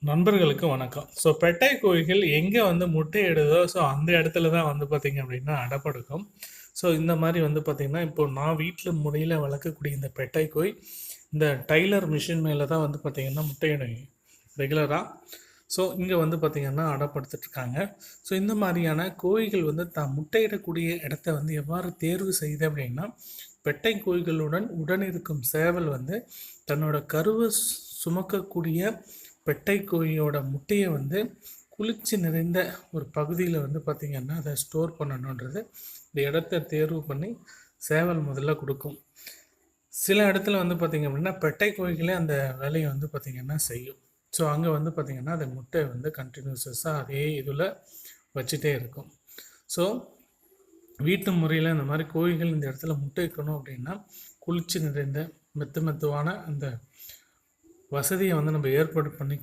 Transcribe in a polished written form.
நண்பர்களுக்கு வணக்கம். ஸோ பெட்டை கோழிகள் எங்கே வந்து முட்டையிடுதோ, ஸோ அந்த இடத்துல தான் வந்து பார்த்தீங்க அப்படின்னா அடைப்படுக்கும். ஸோ இந்த மாதிரி வந்து பார்த்தீங்கன்னா, இப்போ நான் வீட்டில் முறையில் வளர்க்கக்கூடிய இந்த பெட்டை கோழி, இந்த டைலர் மிஷின் மேலே தான் வந்து பார்த்தீங்கன்னா முட்டையிடும் ரெகுலராக. ஸோ இங்கே வந்து பார்த்தீங்கன்னா அடைப்படுத்திட்டுருக்காங்க. ஸோ இந்த மாதிரியான கோழிகள் வந்து தான் முட்டையிடக்கூடிய இடத்த வந்து எவ்வாறு தேர்வு செய்யுது அப்படின்னா, பெட்டை கோழிகளுடன் உடன் இருக்கும் சேவல் வந்து தன்னோட கருவை சுமக்கக்கூடிய பெட்டை கோழியோட முட்டையை வந்து குளிர்ச்சி நிறைந்த ஒரு பகுதியில் வந்து பார்த்திங்கன்னா அதை ஸ்டோர் பண்ணணுன்றது இந்த இடத்த தேர்வு பண்ணி சேவல் முதல்ல கொடுக்கும். சில இடத்துல வந்து பார்த்திங்க அப்படின்னா பெட்டை கோழிகளே அந்த வேலையை வந்து பார்த்திங்கன்னா செய்யும். ஸோ அங்கே வந்து பார்த்திங்கன்னா அந்த முட்டை வந்து கண்டினியூஸஸாக அதே இதில் வச்சுட்டே இருக்கும். ஸோ வீட்டு முறையில் இந்த மாதிரி கோழிகள் இந்த இடத்துல முட்டை வைக்கணும் அப்படின்னா குளிர்ச்சி நிறைந்த மெத்துவான அந்த வசதியை வந்து நம்ம ஏற்பாடு பண்ணி